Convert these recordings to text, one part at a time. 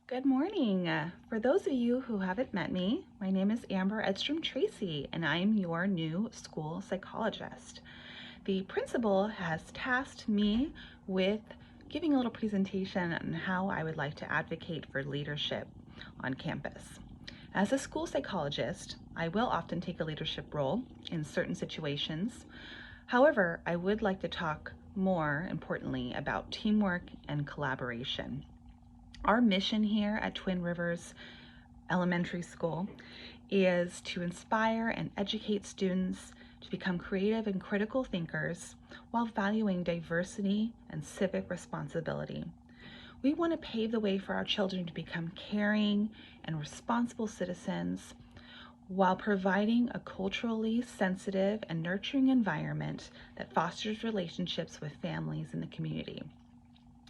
Good morning. For those of you who haven't met me, my name is Amber Edstrom Tracy, and I am your new school psychologist. The principal has tasked me with giving a little presentation on how I would like to advocate for leadership on campus. As a school psychologist, I will often take a leadership role in certain situations. However, I would like to talk more importantly about teamwork and collaboration. Our mission here at Twin Rivers Elementary School is to inspire and educate students to become creative and critical thinkers while valuing diversity and civic responsibility. We want to pave the way for our children to become caring and responsible citizens while providing a culturally sensitive and nurturing environment that fosters relationships with families in the community.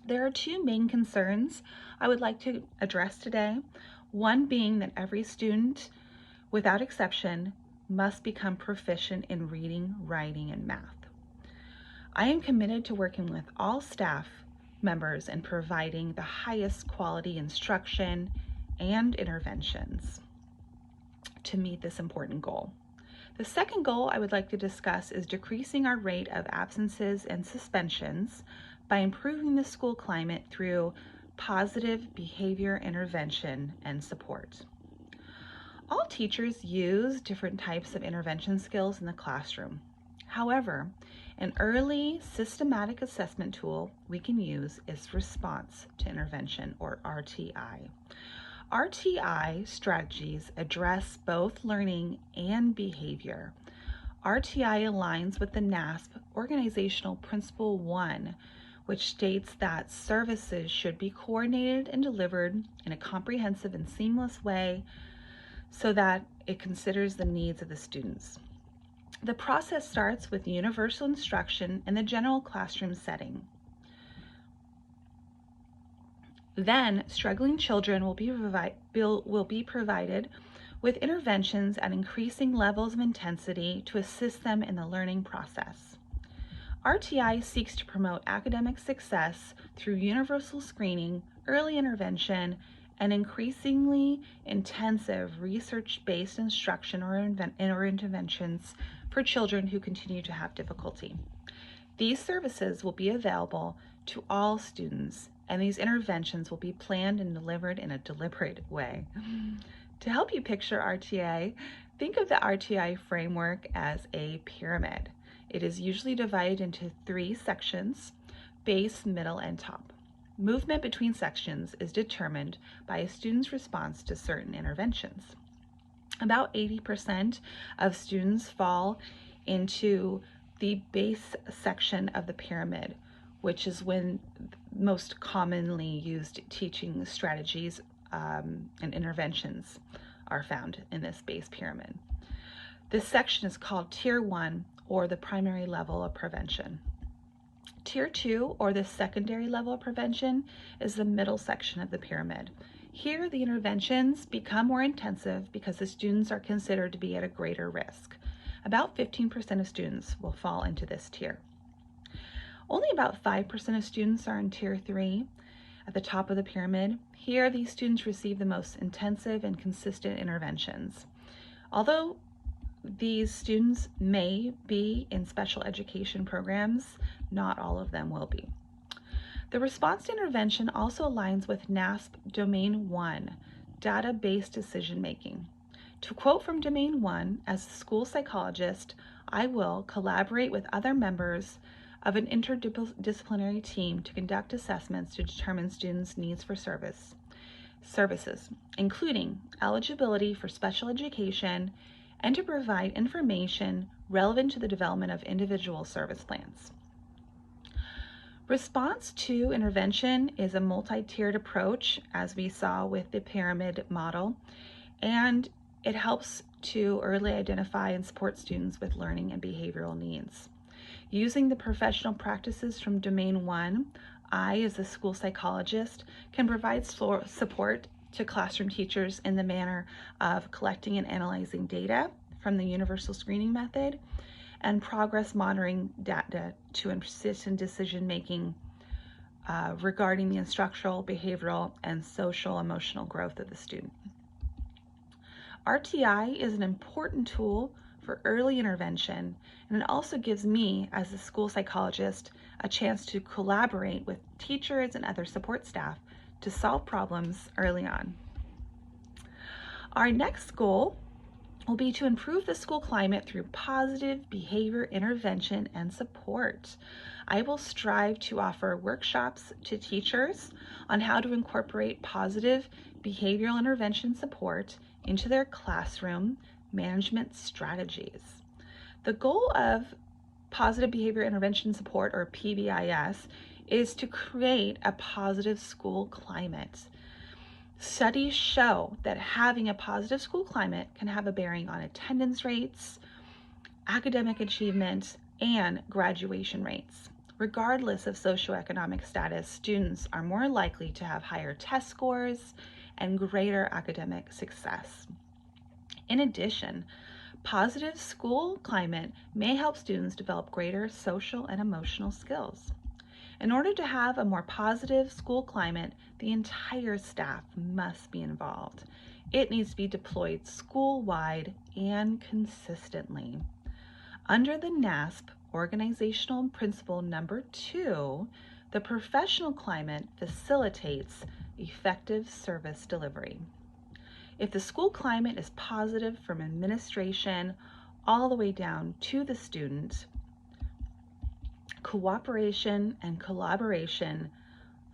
There are two main concerns I would like to address today. One being that every student, without exception, must become proficient in reading, writing, and math. I am committed to working with all staff members and providing the highest quality instruction and interventions to meet this important goal. The second goal I would like to discuss is decreasing our rate of absences and suspensions by improving the school climate through positive behavior intervention and support. All teachers use different types of intervention skills in the classroom. However, an early systematic assessment tool we can use is response to intervention, or RTI. RTI strategies address both learning and behavior. RTI aligns with the NASP Organizational Principle 1, which states that services should be coordinated and delivered in a comprehensive and seamless way so that it considers the needs of the students. The process starts with universal instruction in the general classroom setting. Then, struggling children will be provided with interventions at increasing levels of intensity to assist them in the learning process. RTI seeks to promote academic success through universal screening, early intervention, and increasingly intensive research-based instruction or interventions for children who continue to have difficulty. These services will be available to all students, and these interventions will be planned and delivered in a deliberate way. To help you picture RTI, think of the RTI framework as a pyramid. It is usually divided into 3 sections: base, middle, and top. Movement between sections is determined by a student's response to certain interventions. About 80% of students fall into the base section of the pyramid, which is when most commonly used teaching strategies and interventions are found in this base pyramid. This section is called Tier 1, or the primary level of prevention. Tier 2, or the secondary level of prevention, is the middle section of the pyramid. Here, the interventions become more intensive because the students are considered to be at a greater risk. About 15% of students will fall into this tier. Only about 5% of students are in Tier 3, at the top of the pyramid. Here, these students receive the most intensive and consistent interventions. Although these students may be in special education programs, not all of them will be. The response to intervention also aligns with NASP Domain 1, data-based decision making. To quote from Domain 1, as a school psychologist, I will collaborate with other members of an interdisciplinary team to conduct assessments to determine students' needs for services, including eligibility for special education, and to provide information relevant to the development of individual service plans. Response to intervention is a multi-tiered approach, as we saw with the pyramid model, and it helps to early identify and support students with learning and behavioral needs. Using the professional practices from Domain 1, I, as a school psychologist, can provide support to classroom teachers in the manner of collecting and analyzing data from the universal screening method and progress monitoring data to assist in decision-making regarding the instructional, behavioral, and social emotional growth of the student. RTI is an important tool for early intervention, and it also gives me, as a school psychologist, a chance to collaborate with teachers and other support staff to solve problems early on. Our next goal will be to improve the school climate through positive behavior intervention and support. I will strive to offer workshops to teachers on how to incorporate positive behavioral intervention support into their classroom management strategies. The goal of positive behavior intervention support, or PBIS, is to create a positive school climate. Studies show that having a positive school climate can have a bearing on attendance rates, academic achievement, and graduation rates. Regardless of socioeconomic status, students are more likely to have higher test scores and greater academic success. In addition, positive school climate may help students develop greater social and emotional skills. In order to have a more positive school climate, the entire staff must be involved. It needs to be deployed school-wide and consistently. Under the NASP organizational principle number 2, the professional climate facilitates effective service delivery. If the school climate is positive from administration all the way down to the student, cooperation and collaboration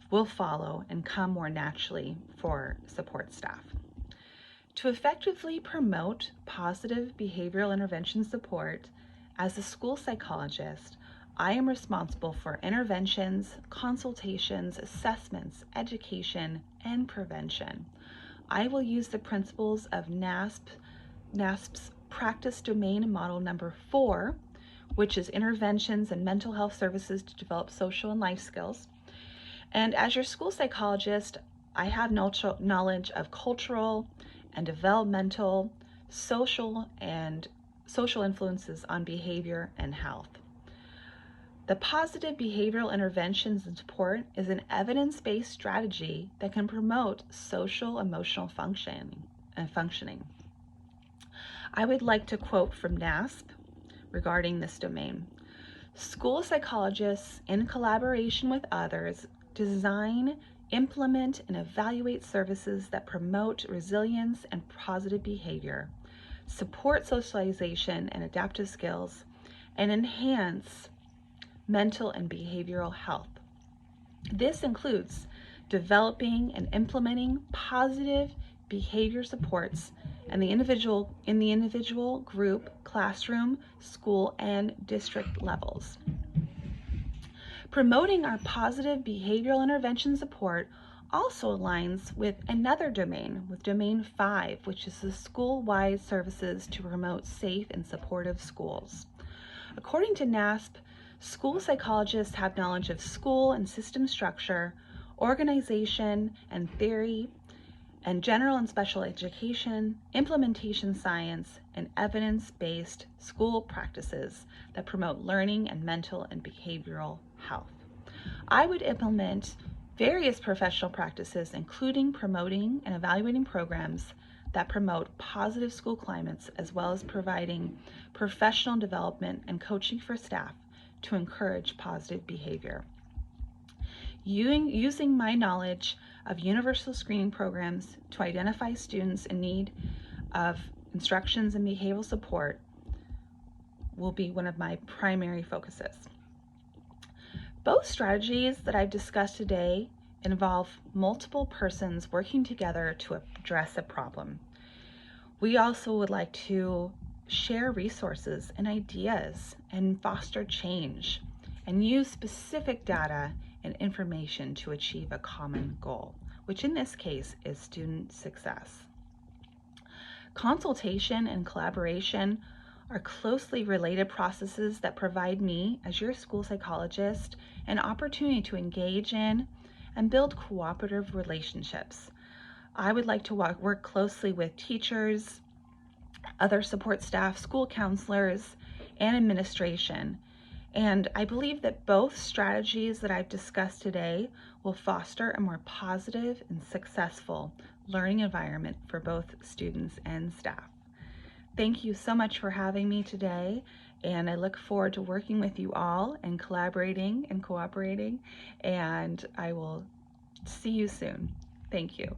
will follow and come more naturally for support staff. To effectively promote positive behavioral intervention support, as a school psychologist, I am responsible for interventions, consultations, assessments, education, and prevention. I will use the principles of NASP's practice domain model number 4, which is interventions and mental health services to develop social and life skills. And as your school psychologist, I have knowledge of cultural and developmental, social influences on behavior and health. The positive behavioral interventions and support is an evidence-based strategy that can promote social emotional functioning. I would like to quote from NASP regarding this domain. School psychologists, in collaboration with others, design, implement, and evaluate services that promote resilience and positive behavior, support socialization and adaptive skills, and enhance mental and behavioral health. This includes developing and implementing positive behavior supports in the individual, group, classroom, school, and district levels. Promoting our positive behavioral intervention support also aligns with another domain, with domain 5, which is the school-wide services to promote safe and supportive schools. According to NASP, school psychologists have knowledge of school and system structure, organization and theory, and general and special education, implementation science, and evidence-based school practices that promote learning and mental and behavioral health. I would implement various professional practices, including promoting and evaluating programs that promote positive school climates, as well as providing professional development and coaching for staff to encourage positive behavior. Using my knowledge of universal screening programs to identify students in need of instructions and behavioral support will be one of my primary focuses. Both strategies that I've discussed today involve multiple persons working together to address a problem. We also would like to share resources and ideas and foster change and use specific data and information to achieve a common goal, which in this case is student success. Consultation and collaboration are closely related processes that provide me, as your school psychologist, an opportunity to engage in and build cooperative relationships. I would like to work closely with teachers, other support staff, school counselors, and administration And I believe that both strategies that I've discussed today will foster a more positive and successful learning environment for both students and staff. Thank you so much for having me today, and I look forward to working with you all and collaborating and cooperating, and I will see you soon. Thank you.